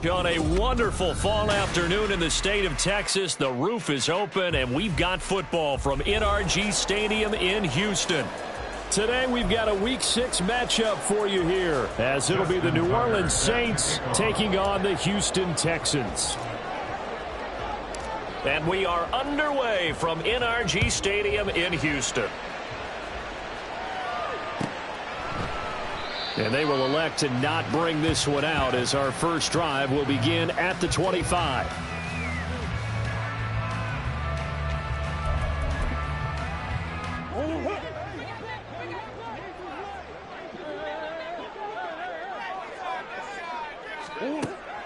On a wonderful fall afternoon in the state of Texas, the roof is open, and we've got football from NRG Stadium in Houston. Today, we've got a Week 6 matchup for you here, as it'll be the New Orleans Saints taking on the Houston Texans. And we are underway from NRG Stadium in Houston. And they will elect to not bring this one out as our first drive will begin at the 25.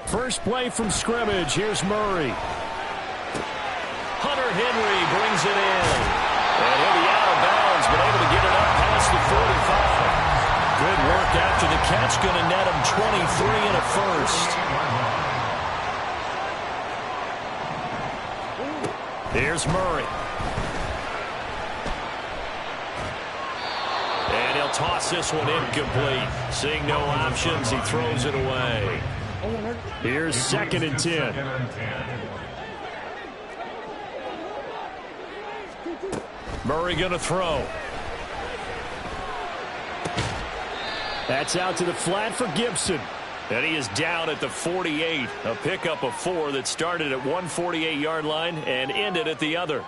First play from scrimmage. Here's Murray. Hunter Henry brings it in. And he'll be out of bounds, but able to get it up past the 45. Good work after the catch. Going to net him 23 and a first. Here's Murray. And he'll toss this one incomplete. Seeing no options, he throws it away. Here's 2nd and 10. Murray going to throw. That's out to the flat for Gibson. And he is down at the 48. A pickup of 4 that started at 148-yard line and ended at the other.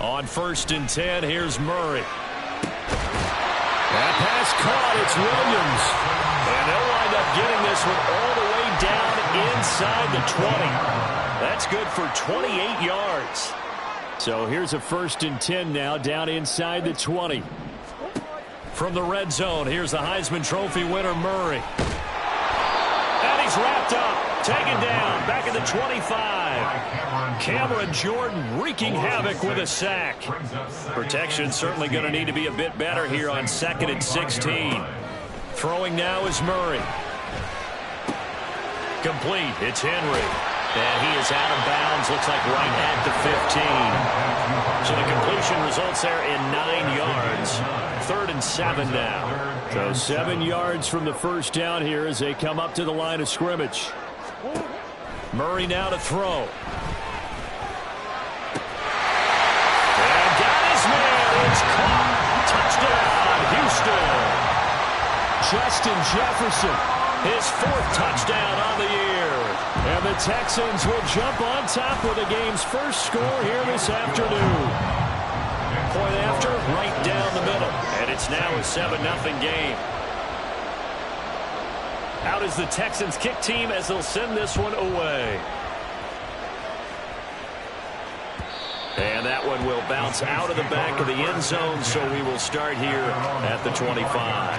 On 1st and 10, here's Murray. That pass caught. It's Williams. And they'll wind up getting this one all the way down inside the 20. That's good for 28 yards. So here's a 1st and 10 now down inside the 20. From the red zone, here's the Heisman Trophy winner, Murray. And he's wrapped up, taken down, back at the 25. Cameron Jordan wreaking havoc with a sack. Protection certainly going to need to be a bit better here on 2nd and 16. Throwing now is Murray. Complete, it's Henry. And he is out of bounds, looks like right at the 15. So the completion results there in 9 yards. 3rd and 7 now. So 7 yards from the first down here as they come up to the line of scrimmage. Murray now to throw. And got his man. It's caught. Touchdown, Houston. Justin Jefferson, his 4th touchdown on the year. And the Texans will jump on top with the game's first score here this afternoon. Point after, right down the middle. And it's now a 7-0 game. Out is the Texans kick team as they'll send this one away. And that one will bounce out of the back of the end zone, so we will start here at the 25.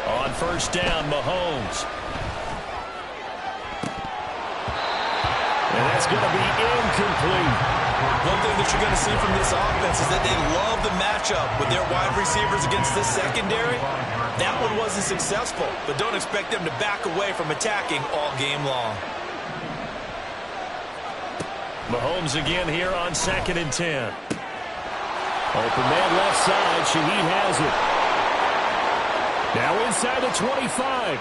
On 1st down, Mahomes. And that's going to be incomplete. One thing that you're going to see from this offense is that they love the matchup with their wide receivers against this secondary. That one wasn't successful, but don't expect them to back away from attacking all game long. Mahomes again here on 2nd and 10. Open man left side. Shaheed has it. Now inside the 25.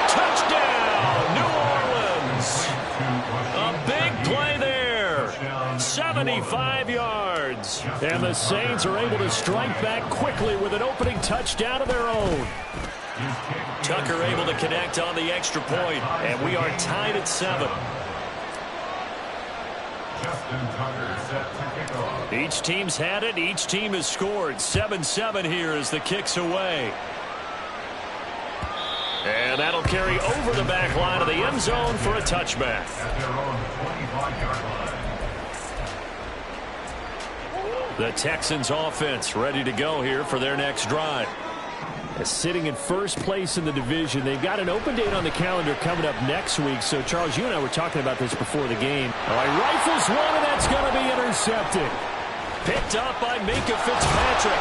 Touchdown, New Orleans. A big play there. 75 yards. And the Saints are able to strike back quickly with an opening touchdown of their own. Tucker able to connect on the extra point, and we are tied at 7. Each team's had it. Each team has scored. 7-7 here as the kick's away. And that'll carry over the back line of the end zone for a touchback. The Texans offense ready to go here for their next drive. Sitting in first place in the division. They've got an open date on the calendar coming up next week. So, Charles, you and I were talking about this before the game. All right, rifles one, and that's going to be intercepted. Picked up by Minkah Fitzpatrick.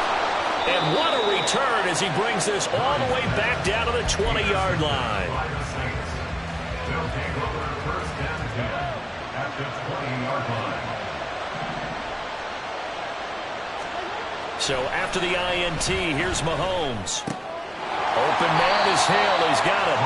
And what a return as he brings this all the way back down to the 20-yard line. They'll take over first down and 10 at the 20-yard line. So after the INT, here's Mahomes. Open man is Hill. He's got it.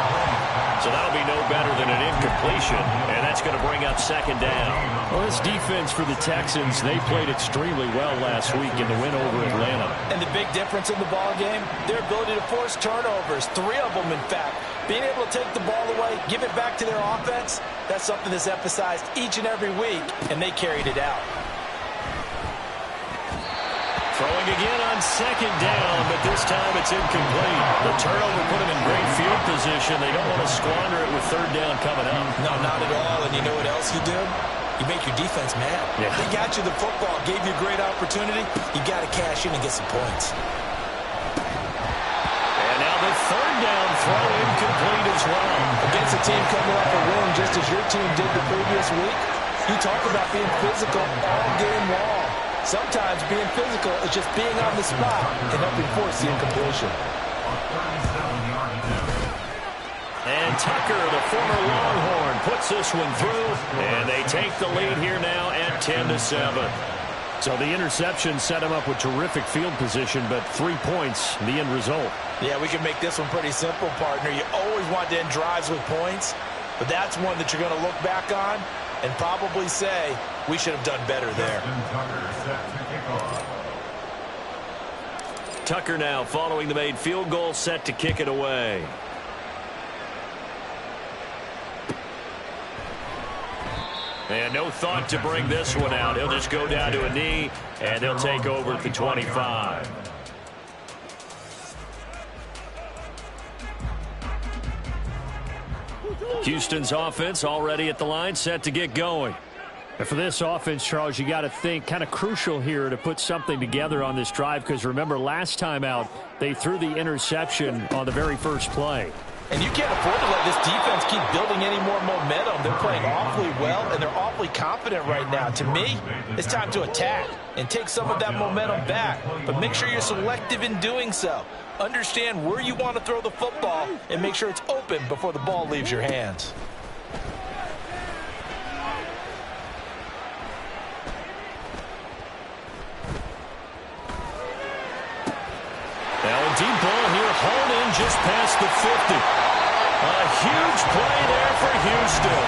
So that'll be no better than an incompletion, and that's going to bring up second down. Well, this defense for the Texans, they played extremely well last week in the win over Atlanta. And the big difference in the ball game, their ability to force turnovers, 3 of them, in fact. Being able to take the ball away, give it back to their offense, that's something that's emphasized each and every week, and they carried it out. Throwing again on second down, but this time it's incomplete. The turnover put them in great field position. They don't want to squander it with third down coming up. No, not at all. And you know what else you do? You make your defense mad. Yeah. They got you the football, gave you a great opportunity. You got to cash in and get some points. And now the third down throw incomplete as well. Against a team coming off a win just as your team did the previous week, you talk about being physical all game long. Sometimes being physical is just being on the spot and helping force the incompletion. And Tucker, the former Longhorn, puts this one through, and they take the lead here now at 10-7. So the interception set him up with terrific field position, but 3 points, the end result. Yeah, we can make this one pretty simple, partner. You always want to end drives with points, but that's one that you're going to look back on and probably say, we should have done better there. Tucker now following the made field goal, set to kick it away. And no thought to bring this one out. He'll just go down to a knee, and they'll take over at the 25. Houston's offense already at the line, set to get going. And for this offense, Charles, you got to think kind of crucial here to put something together on this drive, because remember last time out they threw the interception on the very first play. And you can't afford to let this defense keep building any more momentum. They're playing awfully well, and they're awfully confident right now. To me, it's time to attack and take some of that momentum back. But make sure you're selective in doing so. Understand where you want to throw the football and make sure it's open before the ball leaves your hands. Now a deep ball here, hauled in just past the 50. A huge play there for Houston.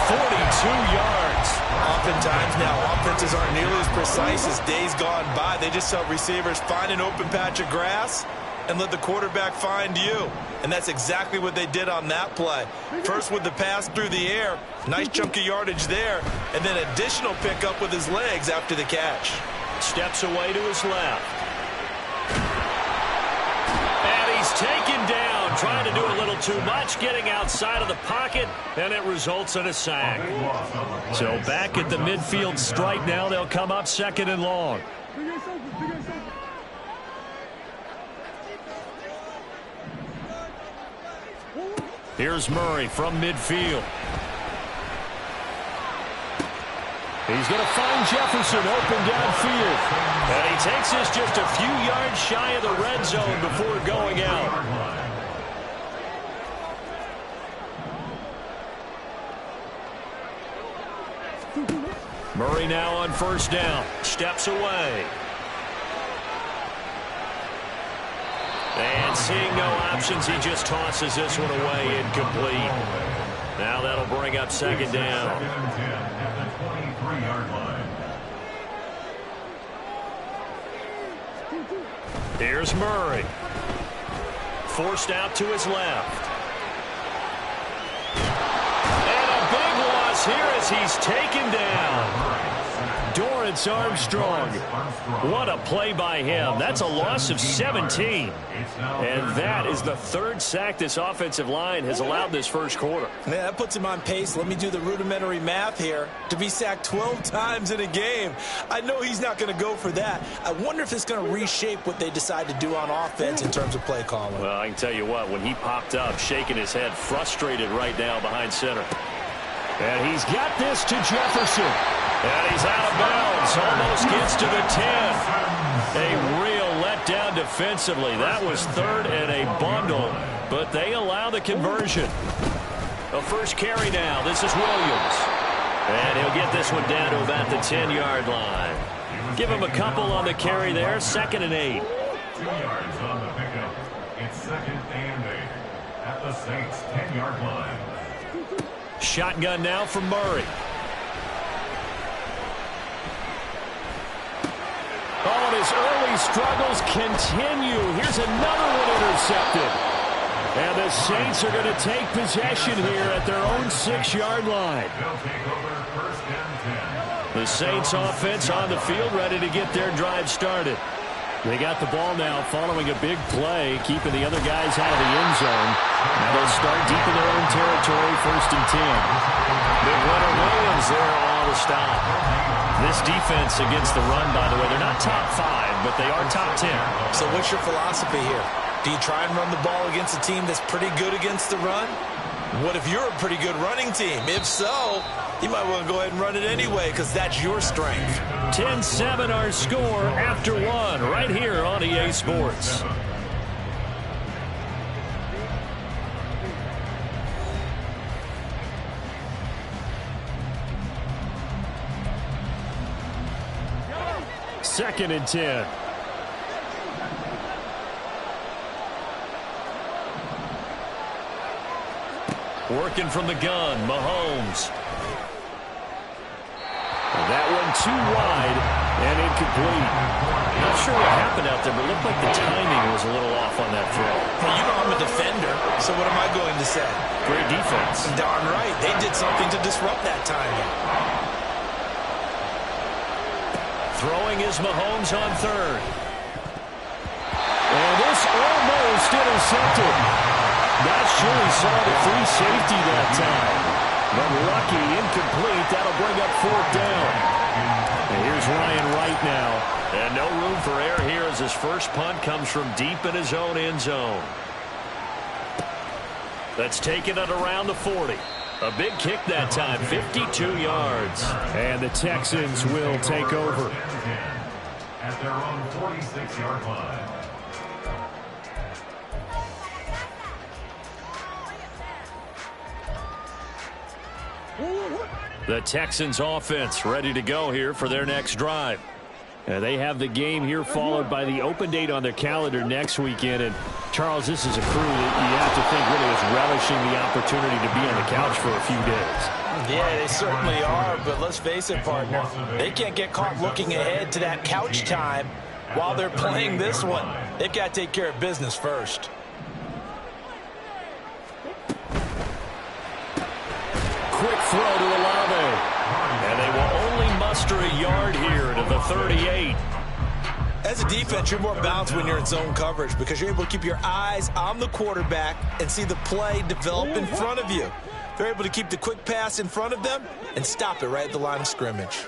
42 yards. Oftentimes now, offenses aren't nearly as precise as days gone by. They just help receivers find an open patch of grass and let the quarterback find you. And that's exactly what they did on that play. First with the pass through the air, nice chunk of yardage there, and then additional pickup with his legs after the catch. Steps away to his left. And he's taken down, trying to do a little too much, getting outside of the pocket, and it results in a sack. So back at the midfield stripe now, they'll come up second and long. Here's Murray from midfield. He's going to find Jefferson open downfield. And he takes this just a few yards shy of the red zone before going out. Murray now on first down. Steps away. And seeing no options, he just tosses this one away, incomplete. Now that'll bring up second down. Here's Murray. Forced out to his left. And a big loss here as he's taken down. Dorrance Armstrong. What a play by him. That's a loss of 17. And that is the third sack this offensive line has allowed this first quarter. Man, that puts him on pace. Let me do the rudimentary math here. To be sacked 12 times in a game, I know he's not going to go for that. I wonder if it's going to reshape what they decide to do on offense in terms of play calling. Well, I can tell you what, when he popped up, shaking his head, frustrated right now behind center. And he's got this to Jefferson. And he's out of bounds. Almost gets to the 10. A real letdown defensively. That was third and a bundle, but they allow the conversion. A first carry now. This is Williams. And he'll get this one down to about the 10-yard line. Give him a couple on the carry there. 2nd and 8. 2 yards on the pickup. It's 2nd and 8 at the Saints' 10-yard line. Shotgun now from Murray. Oh, and his early struggles continue. Here's another one intercepted. And the Saints are going to take possession here at their own 6-yard line. They'll take over 1st and 10. The Saints offense on the field, ready to get their drive started. They got the ball now following a big play, keeping the other guys out of the end zone. Now they'll start deep in their own territory, 1st and 10. Big winner Williams there on the stop. This defense against the run, by the way, they're not top 5, but they are top 10. So what's your philosophy here? Do you try and run the ball against a team that's pretty good against the run? What if you're a pretty good running team? If so, you might want to go ahead and run it anyway because that's your strength. 10-7 our score after 1 right here on EA Sports. Second and 10. Working from the gun, Mahomes. That one too wide and incomplete. Not sure what happened out there, but it looked like the timing was a little off on that throw. Well, you know I'm a defender, so what am I going to say? Great defense. Darn right. They did something to disrupt that timing. Throwing is Mahomes on 3rd. And this almost intercepted. Not sure he saw the free safety that time. But lucky, incomplete. That'll bring up 4th down. And here's Ryan Wright now. And no room for error here as his first punt comes from deep in his own end zone. That's taken it around the 40. A big kick that time, 52 yards. And the Texans will take over. At their own 46-yard line. The Texans offense ready to go here for their next drive. They have the game here followed by the open date on their calendar next weekend. And, Charles, this is a crew that you have to think really is relishing the opportunity to be on the couch for a few days. Yeah, they certainly are, but let's face it, partner. They can't get caught looking ahead to that couch time while they're playing this one. They've got to take care of business first. Quick throw to Olave. And they will only muster a yard here to the 38. As a defense, you're more balanced when you're in zone coverage because you're able to keep your eyes on the quarterback and see the play develop in front of you. They're able to keep the quick pass in front of them and stop it right at the line of scrimmage.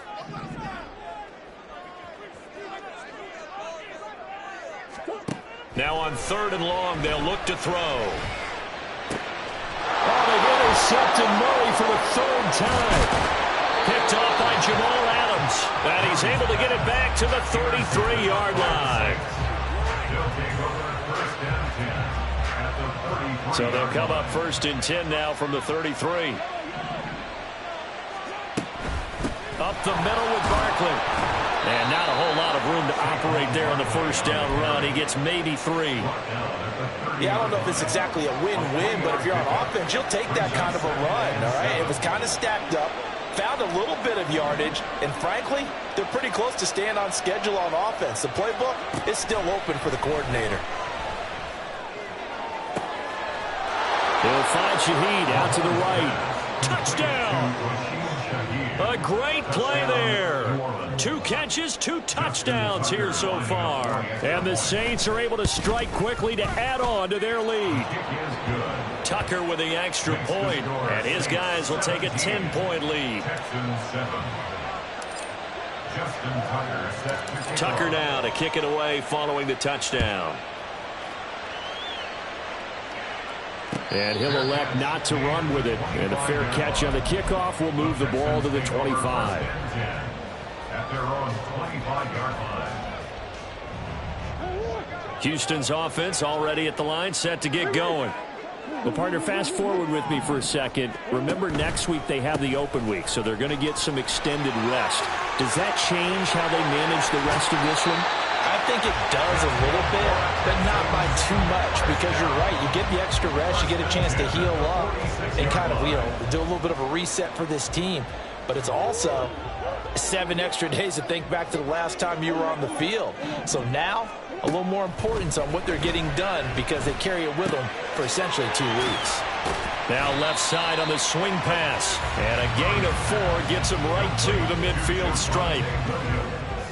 Now on 3rd and long, they'll look to throw. Oh, they've intercepted Murray for the 3rd time. Picked off by Jamal Adams. And he's able to get it back to the 33-yard line. So they'll come up 1st and 10 now from the 33. Up the middle with Barkley. And not a whole lot of room to operate there on the 1st down run. He gets maybe 3. Yeah, I don't know if it's exactly a win-win, but if you're on offense, you'll take that kind of a run, all right? It was kind of stacked up, found a little bit of yardage, and frankly, they're pretty close to staying on schedule on offense. The playbook is still open for the coordinator. He'll find Shaheed out to the right. Touchdown! A A great play there. 2 catches, 2 touchdowns here so far. And the Saints are able to strike quickly to add on to their lead. Tucker with the extra point, and his guys will take a 10-point lead. Tucker now to kick it away following the touchdown. And he'll elect not to run with it. And a fair catch on the kickoff will move the ball to the 25. At their own 25-yard line. Houston's offense already at the line, set to get going. Well, partner, fast forward with me for a second. Remember, next week they have the open week, so they're going to get some extended rest. Does that change how they manage the rest of this one? I think it does a little bit, but not by too much, because you're right. You get the extra rest, you get a chance to heal up and kind of, do a little bit of a reset for this team. But it's also 7 extra days to think back to the last time you were on the field. So now, a little more importance on what they're getting done because they carry it with them for essentially 2 weeks. Now left side on the swing pass. And a gain of 4 gets them right to the midfield stripe.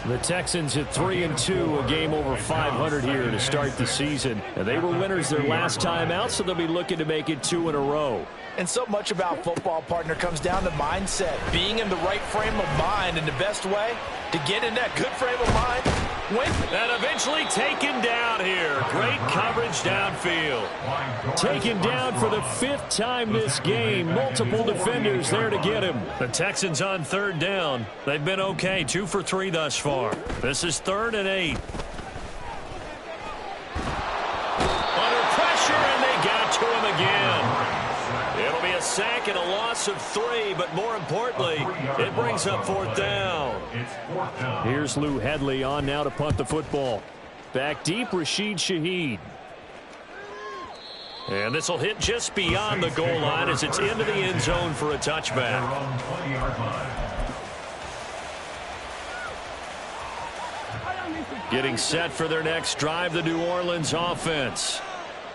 The Texans at 3-2, a game over 500 here to start the season. And they were winners their last time out, so they'll be looking to make it 2 in a row. And so much about football, partner, comes down to mindset. Being in the right frame of mind, and the best way to get in that good frame of mind, win. And eventually taken down here. Great coverage downfield. Taken down for the 5th time this game. Multiple defenders there to get him. The Texans on 3rd down. They've been okay, 2 for 3 thus far. This is 3rd and 8. Under pressure, and they got to him again. It'll be a sack and a loss of 3, but more importantly, it brings up 4th down. Here's Lou Hedley on now to punt the football. Back deep, Rashid Shaheed. And this will hit just beyond the goal line as it's into the end zone for a touchback. Getting set for their next drive, the New Orleans offense.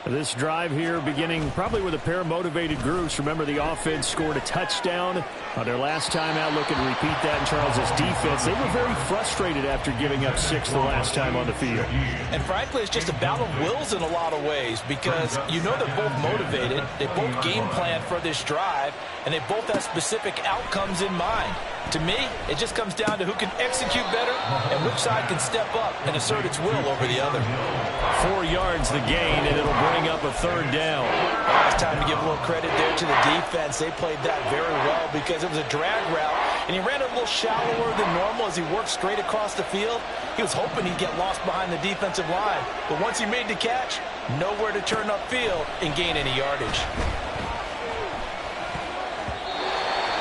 This drive here beginning probably with a pair of motivated groups. Remember, the offense scored a touchdown on their last time out, looking to repeat that in Charles' defense. They were very frustrated after giving up 6 the last time on the field. And frankly, it's just a battle of wills in a lot of ways because they're both motivated. They both game plan for this drive, and they both have specific outcomes in mind. To me, it just comes down to who can execute better and which side can step up and assert its will over the other. 4 yards the gain, and it'll bring up a 3rd down. It's time to give a little credit there to the defense. They played that very well because it was a drag route, and he ran a little shallower than normal as he worked straight across the field. He was hoping he'd get lost behind the defensive line, but once he made the catch, nowhere to turn upfield and gain any yardage.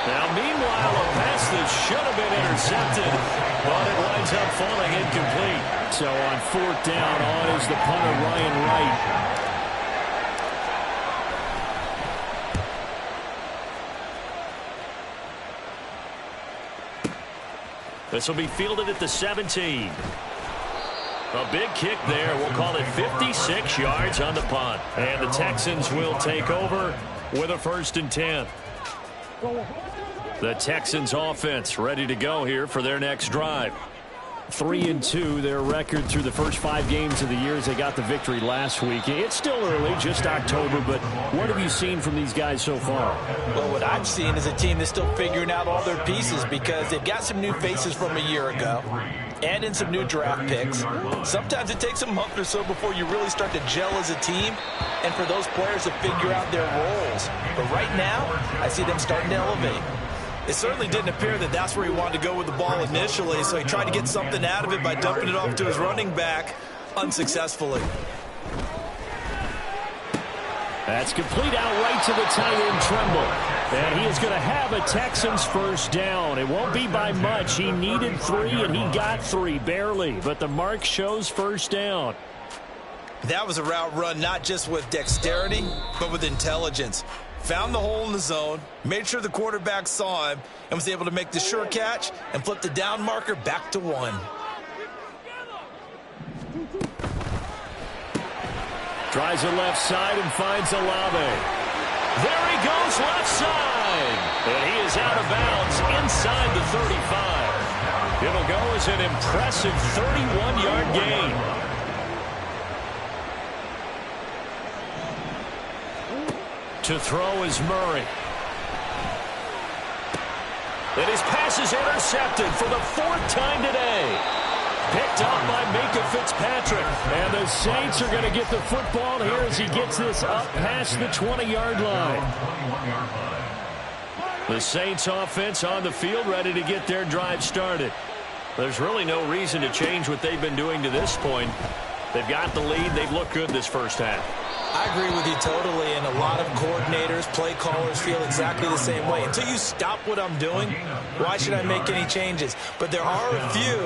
Now, meanwhile, a pass that should have been intercepted, but it winds up falling incomplete. So on 4th down, on is the punter, Ryan Wright. This will be fielded at the 17. A big kick there. We'll call it 56 yards on the punt. And the Texans will take over with a 1st and 10. The Texans offense ready to go here for their next drive. 3-2, their record through the first 5 games of the year as they got the victory last week. It's still early, just October, but what have you seen from these guys so far? Well, what I've seen is a team that's still figuring out all their pieces because they've got some new faces from a year ago and in some new draft picks. Sometimes it takes a month or so before you really start to gel as a team and for those players to figure out their roles. But right now, I see them starting to elevate. It certainly didn't appear that that's where he wanted to go with the ball initially, so he tried to get something out of it by dumping it off to his running back unsuccessfully. That's complete out right to the tight end, Tremble. And he is going to have a Texans 1st down. It won't be by much. He needed 3, and he got 3, barely. But the mark shows 1st down. That was a route run not just with dexterity, but with intelligence. Found the hole in the zone, made sure the quarterback saw him, and was able to make the sure catch and flip the down marker back to 1. Tries the left side and finds Olave. There he goes left side. And he is out of bounds inside the 35. It'll go as an impressive 31-yard gain. To throw is Murray. And his pass is intercepted for the 4th time today. Picked up by Minkah Fitzpatrick. And the Saints are going to get the football here as he gets this up past the 20-yard line. The Saints offense on the field ready to get their drive started. There's really no reason to change what they've been doing to this point. They've got the lead. They've looked good this first half. I agree with you totally, and a lot of coordinators, play callers feel exactly the same way. Until you stop what I'm doing, why should I make any changes? But there are a few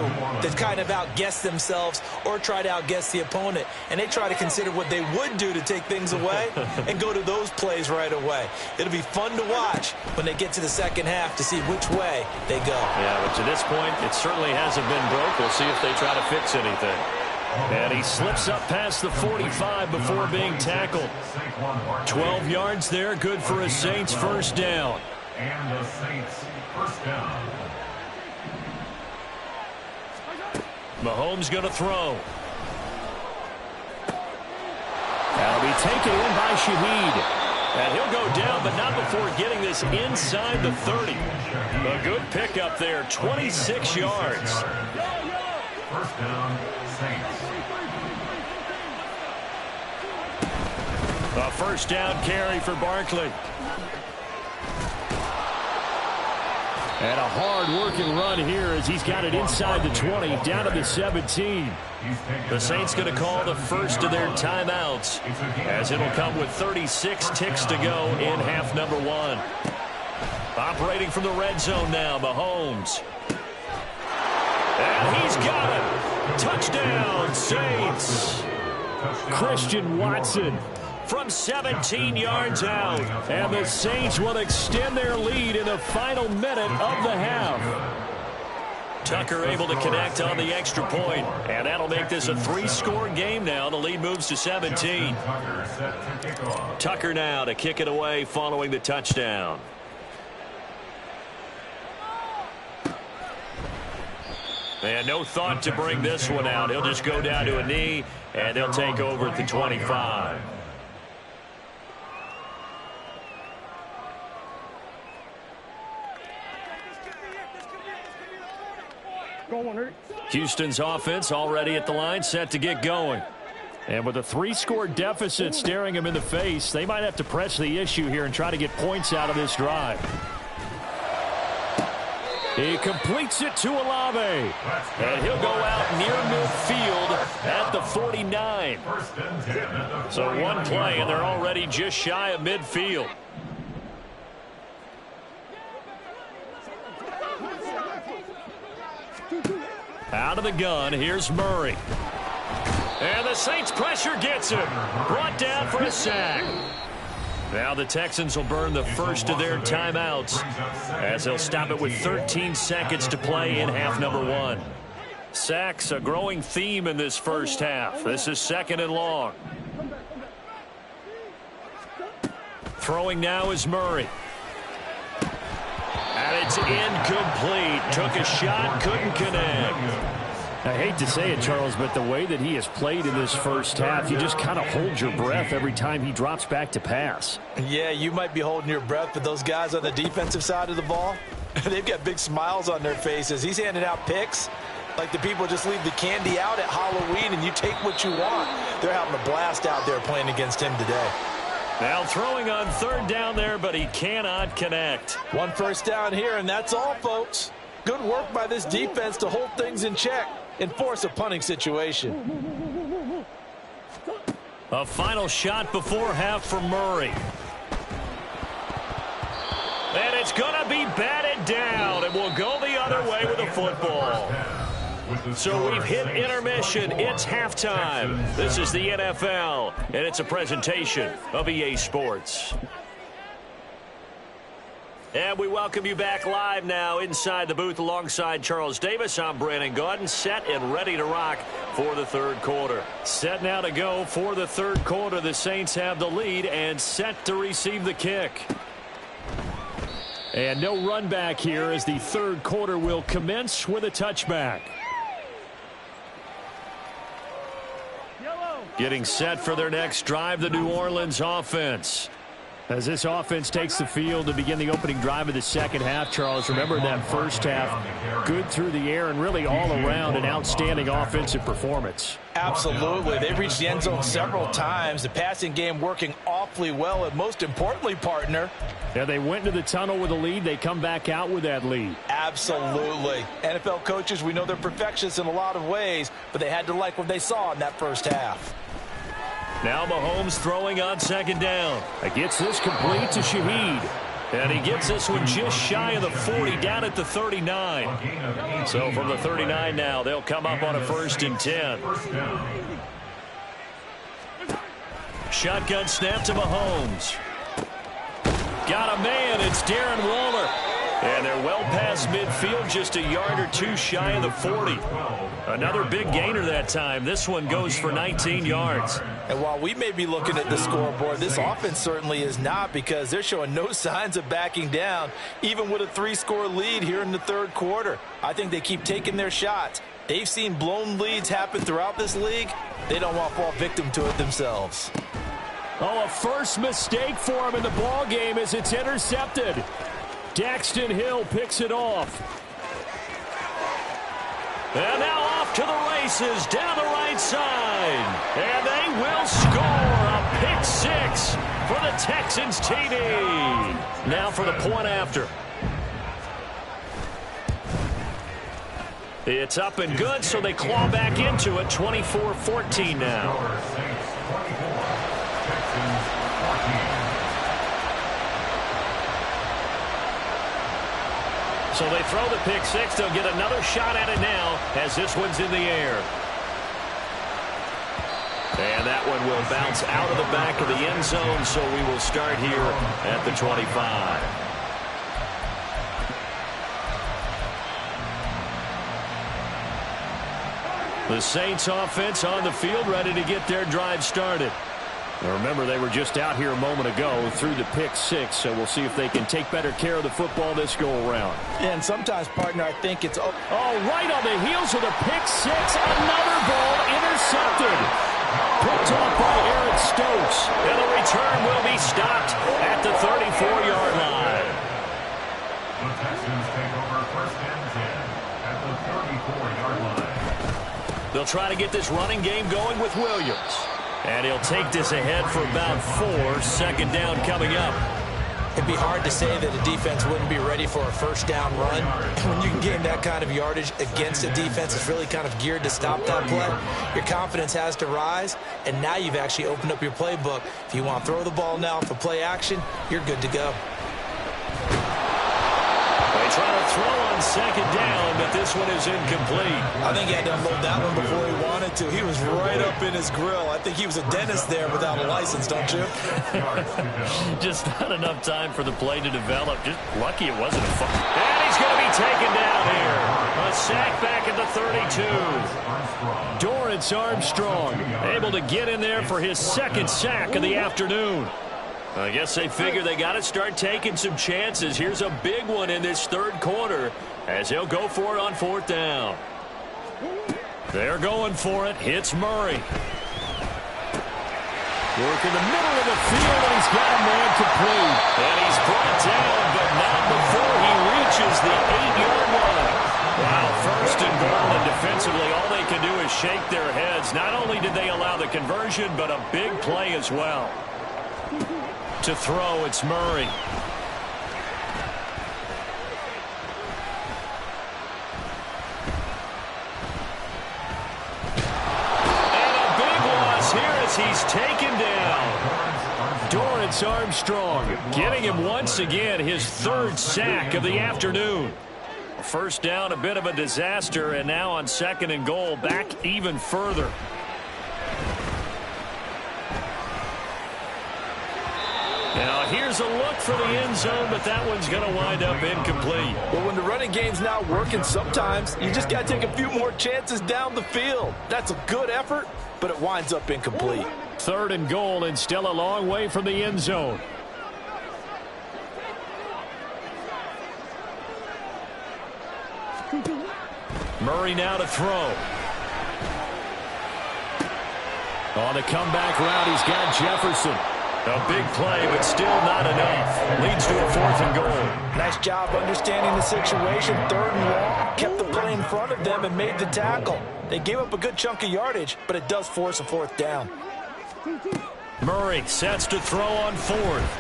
that kind of outguess themselves or try to outguess the opponent, and they try to consider what they would do to take things away and go to those plays right away. It'll be fun to watch when they get to the second half to see which way they go. Yeah, but to this point, it certainly hasn't been broke. We'll see if they try to fix anything. And he slips up past the 45 before being tackled. 12 yards there, good for a Saints first down. And the Saints first down. Mahomes going to throw. That'll be taken in by Shaheed. And he'll go down, but not before getting this inside the 30. A good pickup there, 26 yards. First down, Saints. A first down carry for Barkley. And a hard-working run here as he's got it inside the 20, down to the 17. The Saints going to call the first of their timeouts as it'll come with 36 ticks to go in half number 1. Operating from the red zone now, Mahomes. And he's got it. Touchdown, Saints. Christian Watson from 17 yards out. And the Saints will extend their lead in the final minute of the half. Tucker able to connect on the extra point. And that'll make this a 3-score game now. The lead moves to 17. Tucker now to kick it away following the touchdown. And no thought to bring this one out. He'll just go down to a knee, and they'll take over at the 25. Houston's offense already at the line, set to get going. And with a 3-score deficit staring him in the face, they might have to press the issue here and try to get points out of this drive. He completes it to Olave. And he'll go out near midfield at the 49. So one play, and they're already just shy of midfield. Out of the gun, here's Murray. And the Saints pressure gets him. Brought down for a sack. Now the Texans will burn the first of their timeouts as they'll stop it with 13 seconds to play in half number 1. Sacks, a growing theme in this first half. This is 2nd and long. Throwing now is Murray. And it's incomplete. Took a shot, couldn't connect. I hate to say it, Charles, but the way that he has played in this first half, you just kind of hold your breath every time he drops back to pass. Yeah, you might be holding your breath, but those guys on the defensive side of the ball, they've got big smiles on their faces. He's handing out picks like the people just leave the candy out at Halloween and you take what you want. They're having a blast out there playing against him today. Now throwing on 3rd down there, but he cannot connect. 1 first down here, and that's all, folks. Good work by this defense to hold things in check and force a punting situation. A final shot before half for Murray. And it's going to be batted down, and we'll go the other way with the football. So we've hit intermission. It's halftime. This is the NFL, and it's a presentation of EA Sports. And we welcome you back live now inside the booth alongside Charles Davis. I'm Brandon Gaudin, set and ready to rock for the third quarter. Set now to go for the third quarter. The Saints have the lead and set to receive the kick. And no run back here as the third quarter will commence with a touchback. Getting set for their next drive, the New Orleans offense. As this offense takes the field to begin the opening drive of the second half, Charles, remember that first half, good through the air and really all around an outstanding offensive performance. Absolutely. They've reached the end zone several times. The passing game working awfully well, and most importantly, partner. Yeah, they went into the tunnel with a lead. They come back out with that lead. Absolutely. NFL coaches, we know they're perfectionists in a lot of ways, but they had to like what they saw in that first half. Now Mahomes throwing on second down. He gets this complete to Shaheed. And he gets this one just shy of the 40, down at the 39. So from the 39 now, they'll come up on a 1st and 10. Shotgun snap to Mahomes. Got a man. It's Darren Waller. And they're well past midfield, just a yard or two shy of the 40. Another big gainer that time. This one goes for 19 yards. And while we may be looking at the scoreboard, this offense certainly is not, because they're showing no signs of backing down, even with a 3-score lead here in the third quarter. I think they keep taking their shots. They've seen blown leads happen throughout this league. They don't want to fall victim to it themselves. Oh, a first mistake for him in the ball game as it's intercepted. Daxton Hill picks it off. And now off to the races down the right side. And they will score a pick six for the Texans TD. Now for the point after. It's up and good, so they claw back into it. 24-14 now. So they throw the pick six. They'll get another shot at it now as this one's in the air. And that one will bounce out of the back of the end zone, so we will start here at the 25. The Saints offense on the field, ready to get their drive started. Now remember, they were just out here a moment ago through the pick six, so we'll see if they can take better care of the football this go-around. And sometimes, partner, I think it's... right on the heels of the pick six. Another ball intercepted. Picked off by Aaron Stokes. And the return will be stopped at the 34-yard line. The Texans take over 1st and 10 at the 34-yard line. They'll try to get this running game going with Williams. And he'll take this ahead for about 4. 2nd down coming up. It'd be hard to say that a defense wouldn't be ready for a first down run. When you can gain that kind of yardage against a defense that's really kind of geared to stop that play, your confidence has to rise, and now you've actually opened up your playbook. If you want to throw the ball now for play action, you're good to go. They try to throw on 2nd down, but this one is incomplete. I think he had to unload that one before he wanted to. He was right up in his grill. I think he was a dentist there without a license, don't you? Just not enough time for the play to develop. Just lucky it wasn't a fun. And he's going to be taken down here. A sack back at the 32. Dorrance Armstrong able to get in there for his 2nd sack of the afternoon. I guess they figure they got to start taking some chances. Here's a big one in this third quarter as he'll go for it on 4th down. They're going for it. Hits Murray. Work in the middle of the field, and he's got a man complete. And he's brought down, but not before he reaches the 8-yard line. Wow, 1st and goal, and defensively all they can do is shake their heads. Not only did they allow the conversion, but a big play as well. To throw, it's Murray. And a big loss here as he's taken down. Dorrance Armstrong getting him once again, his 3rd sack of the afternoon. 1st down, a bit of a disaster, and now on 2nd and goal, back even further. Now here's a look for the end zone, but that one's going to wind up incomplete. Well, when the running game's not working, sometimes you just got to take a few more chances down the field. That's a good effort, but it winds up incomplete. 3rd and goal, and still a long way from the end zone. Murray now to throw. On the comeback route, he's got Jefferson. A big play, but still not enough. Leads to a 4th and goal. Nice job understanding the situation. 3rd and long. Kept the play in front of them and made the tackle. They gave up a good chunk of yardage, but it does force a 4th down. Murray sets to throw on 4th.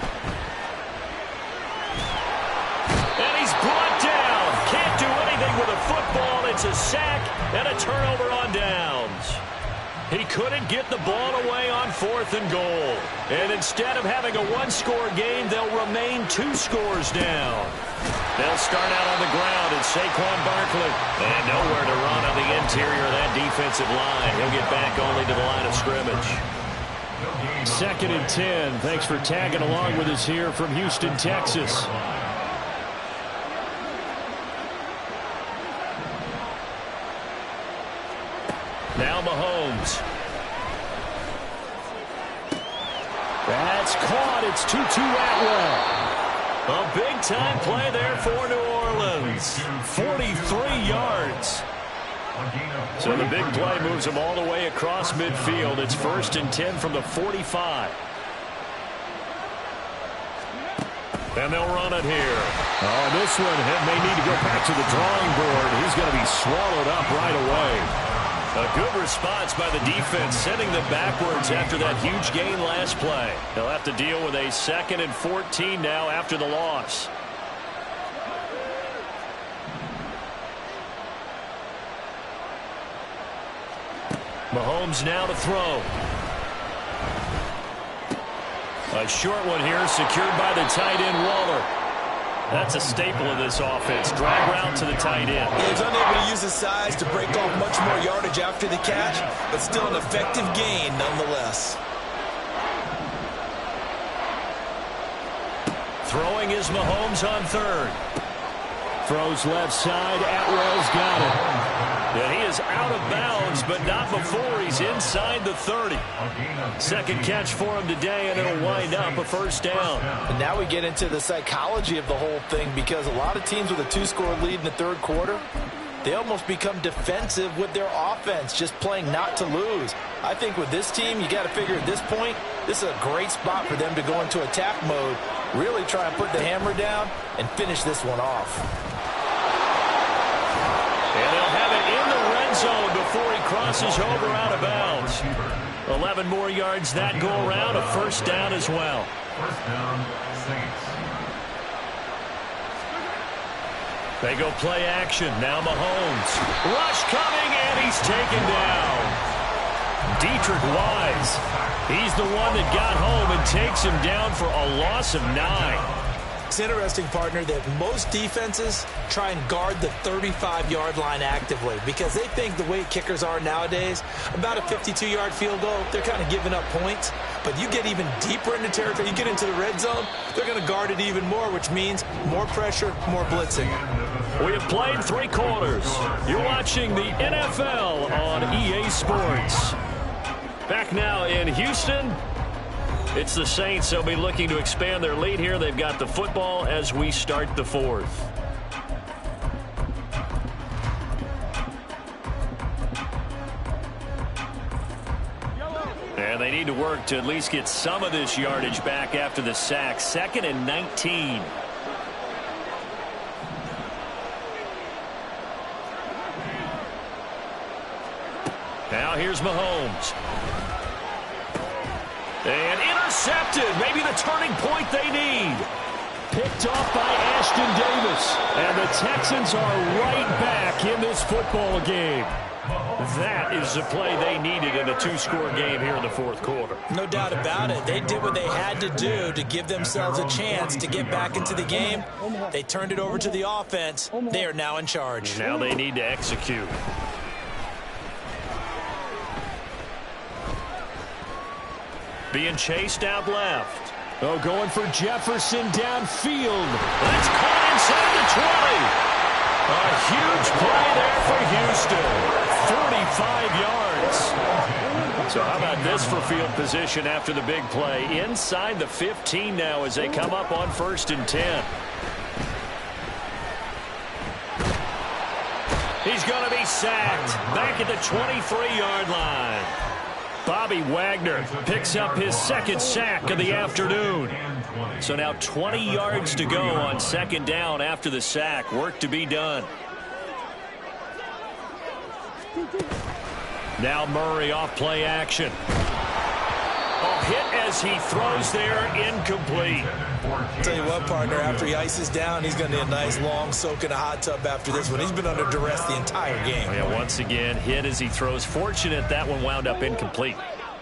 And he's brought down. Can't do anything with a football. It's a sack and a turnover on downs. He couldn't get the ball away on 4th and goal. And instead of having a 1-score game, they'll remain 2 scores down. They'll start out on the ground, and Saquon Barkley. And nowhere to run on the interior of that defensive line. He'll get back only to the line of scrimmage. 2nd and 10. Thanks for tagging along with us here from Houston, Texas. Now Mahomes. That's caught. It's Tutu Atwell. A big-time play there for New Orleans. 43 yards. So the big play moves them all the way across midfield. It's 1st and 10 from the 45. And they'll run it here. Oh, this one may need to go back to the drawing board. He's going to be swallowed up right away. A good response by the defense, sending them backwards after that huge gain last play. They'll have to deal with a 2nd and 14 now after the loss. Mahomes now to throw. A short one here, secured by the tight end Waller. That's a staple of this offense. Drag route to the tight end. He was unable to use his size to break off much more yardage after the catch, but still an effective gain nonetheless. Throwing is Mahomes on 3rd. Throws left side. Atwell's got it. And he is out of bounds, but not before he's inside the 30. 2nd catch for him today, and it'll wind up a 1st down. And now we get into the psychology of the whole thing, because a lot of teams with a 2-score lead in the 3rd quarter, they almost become defensive with their offense, just playing not to lose. I think with this team, you got to figure at this point, this is a great spot for them to go into attack mode, really try and put the hammer down and finish this one off. And they'll have it in the red zone before he crosses over out of bounds. 11 more yards that go around, a 1st down as well. 1st down, Saints. They go play action. Now Mahomes. Rush coming, and he's taken down. Dietrich Wise. He's the one that got home and takes him down for a loss of 9. It's interesting, partner, that most defenses try and guard the 35-yard line actively because they think the way kickers are nowadays, about a 52-yard field goal, they're kind of giving up points. But you get even deeper into territory, you get into the red zone, they're going to guard it even more, which means more pressure, more blitzing. We have played 3 quarters. You're watching the NFL on EA Sports. Back now in Houston. It's the Saints. They'll be looking to expand their lead here. They've got the football as we start the 4th. And they need to work to at least get some of this yardage back after the sack. 2nd and 19. Now here's Mahomes. And intercepted. Maybe the turning point they need. Picked off by Ashton Davis. And the Texans are right back in this football game. That is the play they needed in a 2-score game here in the 4th quarter. No doubt about it. They did what they had to do to give themselves a chance to get back into the game. They turned it over to the offense. They are now in charge. Now they need to execute. Being chased out left. Oh, going for Jefferson downfield. That's caught inside the 20. A huge play there for Houston. 45 yards. So how about this for field position after the big play? Inside the 15 now as they come up on 1st and 10. He's going to be sacked back at the 23-yard line. Bobby Wagner picks up his 2nd sack of the afternoon. So now 20 yards to go on 2nd down after the sack. Work to be done. Now Murray off play action. A hit as he throws there, incomplete. Tell you what, partner, after he ices down, he's going to need a nice long soak in a hot tub after this one. He's been under duress the entire game. Yeah, once again, hit as he throws. Fortunate that one wound up incomplete.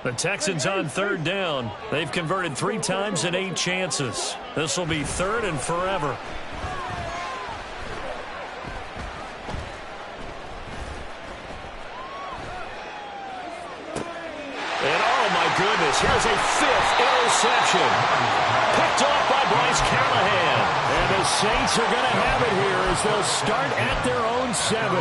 The Texans on 3rd down. They've converted 3 times in 8 chances. This will be 3rd and forever. And oh my goodness, here's a 5th interception. Picked off by Bryce Callahan. And the Saints are going to have it here as they'll start at their own 7.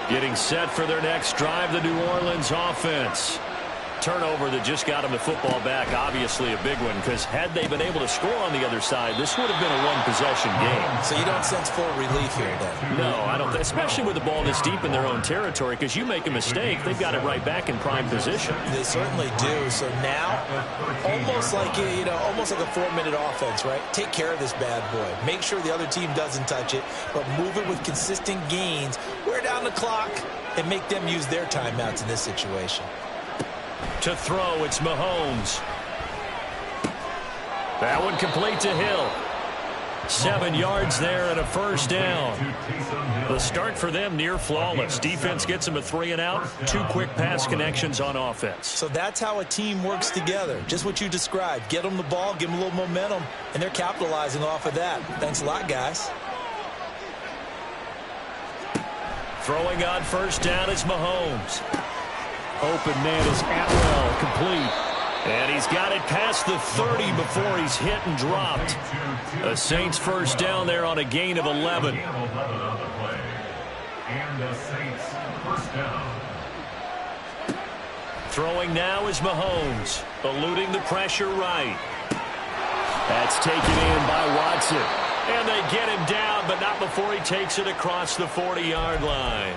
Getting set for their next drive, the New Orleans offense. Turnover that just got them the football back, obviously a big one, because had they been able to score on the other side, this would have been a one-possession game. So you don't sense full relief here, then? No, I don't, especially with the ball this deep in their own territory, because you make a mistake, they've got it right back in prime position. They certainly do. So now, almost like almost like a 4-minute offense, right? Take care of this bad boy. Make sure the other team doesn't touch it, but move it with consistent gains. Wear down the clock and make them use their timeouts in this situation. To throw, it's Mahomes. That one complete to Hill. 7 yards there and a 1st down. The start for them near flawless. Defense gets them a 3 and out. 2 quick pass connections on offense. So that's how a team works together. Just what you described. Get them the ball, give them a little momentum, and they're capitalizing off of that. Thanks a lot, guys. Throwing on 1st down is Mahomes. Open man is Atwell, complete. And he's got it past the 30 before he's hit and dropped. A Saints 1st down there on a gain of 11. Throwing now is Mahomes, eluding the pressure right. That's taken in by Watson. And they get him down, but not before he takes it across the 40-yard line.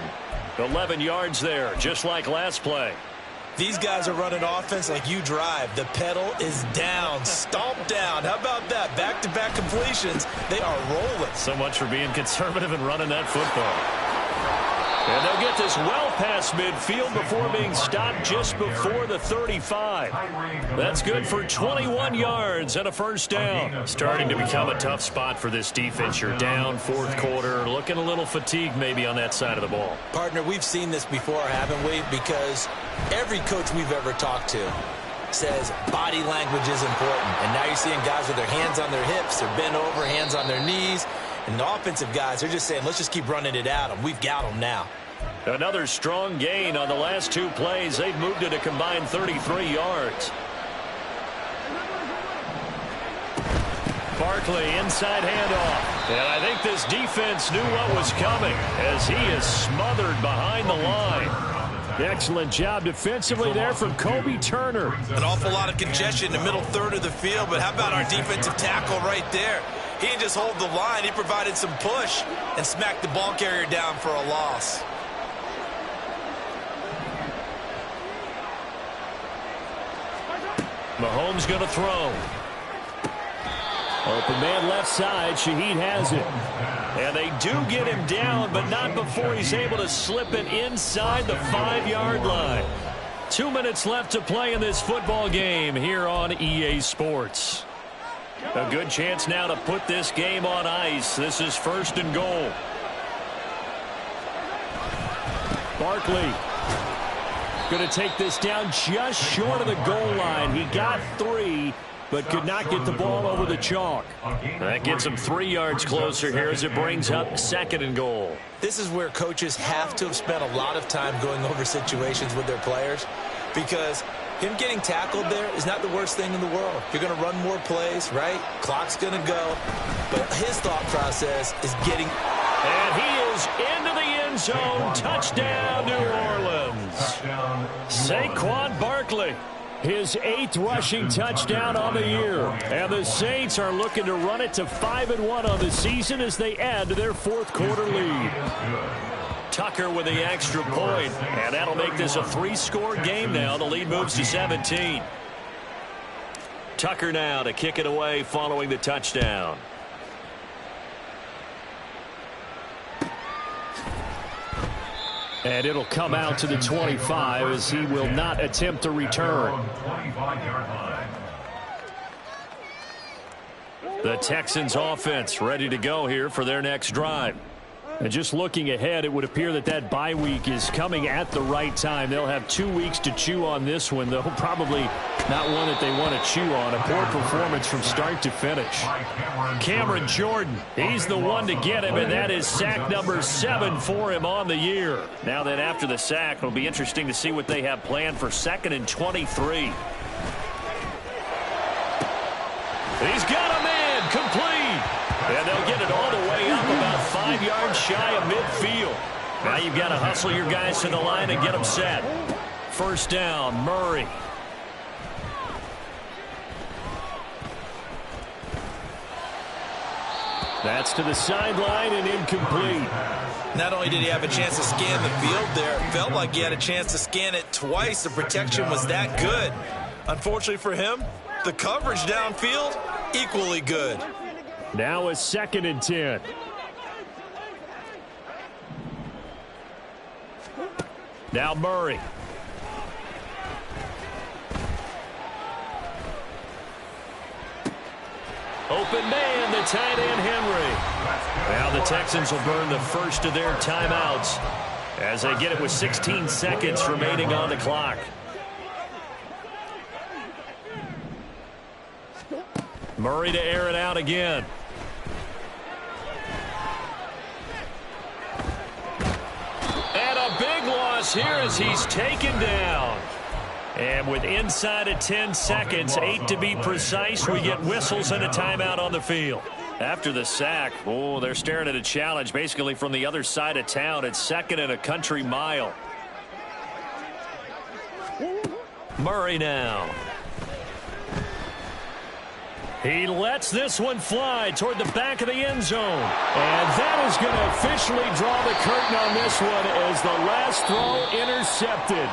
11 yards there, just like last play. These guys are running offense like you drive. The pedal is down, stomped down. How about that? Back-to-back completions. They are rolling. So much for being conservative and running that football. And they'll get this well past midfield before being stopped just before the 35. That's good for 21 yards and a 1st down. Starting to become a tough spot for this defense. You're down 4th quarter, looking a little fatigued maybe on that side of the ball. Partner, we've seen this before, haven't we? Because every coach we've ever talked to says body language is important. And now you're seeing guys with their hands on their hips, they're bent over, hands on their knees. And the offensive guys, they're just saying, let's just keep running it at them. We've got them now. Another strong gain on the last 2 plays. They've moved it a combined 33 yards. Barkley, inside handoff. And I think this defense knew what was coming as he is smothered behind the line. Excellent job defensively there from Kobe Turner. An awful lot of congestion in the middle third of the field, but how about our defensive tackle right there? He didn't just hold the line. He provided some push and smacked the ball carrier down for a loss. Mahomes going to throw. Open man left side. Shaheed has it. And they do get him down, but not before he's able to slip it inside the 5-yard line. 2 minutes left to play in this football game here on EA Sports. A good chance now to put this game on ice. This is 1st and goal. Barkley going to take this down just short of the goal line. He got 3, but could not get the ball over the chalk. That gets him 3 yards closer here as it brings up 2nd and goal. This is where coaches have to have spent a lot of time going over situations with their players, because Him getting tackled there is not the worst thing in the world. You're going to run more plays, right? Clock's going to go. But his thought process is getting... And he is into the end zone. Touchdown, New Orleans. Saquon Barkley, his 8th rushing touchdown on the year. And the Saints are looking to run it to 5-1 on the season as they add to their 4th quarter lead. Tucker with the extra point, and that'll make this a 3-score game now. The lead moves to 17. Tucker now to kick it away following the touchdown. And it'll come out to the 25 as he will not attempt to return. The Texans offense ready to go here for their next drive. And just looking ahead, it would appear that bye week is coming at the right time. They'll have 2 weeks to chew on this one, though probably not one that they want to chew on. A poor performance from start to finish. Cameron Jordan, he's the one to get him, and that is sack number 7 for him on the year. Now then, after the sack, it'll be interesting to see what they have planned for 2nd and 23. He's got a man complete. And they'll get it all the way up about 5 yards shy of midfield. Now you've got to hustle your guys to the line and get them set. First down, Murray. That's to the sideline and incomplete. Not only did he have a chance to scan the field there, it felt like he had a chance to scan it twice. The protection was that good. Unfortunately for him, the coverage downfield, equally good. Now a 2nd and 10. Now Murray. Open man, the tight end Henry. Now the Texans will burn the first of their timeouts as they get it with 16 seconds remaining on the clock. Murray to air it out again. And a big loss here as he's taken down. And with inside of 10 seconds, 8 to be precise, we get whistles and a timeout on the field. After the sack, they're staring at a challenge basically from the other side of town. It's 2nd and a country mile. Murray now. He lets this one fly toward the back of the end zone. And that is going to officially draw the curtain on this one as the last throw intercepted.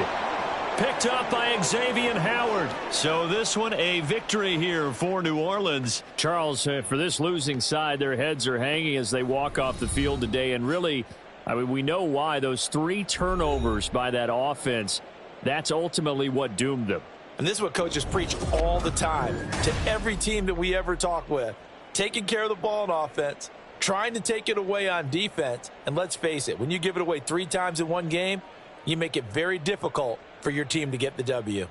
Picked up by Xavier Howard. So this one a victory here for New Orleans. Charles, for this losing side, their heads are hanging as they walk off the field today. And really, I mean, we know why. Those 3 turnovers by that offense, that's ultimately what doomed them. And this is what coaches preach all the time to every team that we ever talk with. Taking care of the ball on offense, trying to take it away on defense. And let's face it, when you give it away 3 times in one game, you make it very difficult for your team to get the W.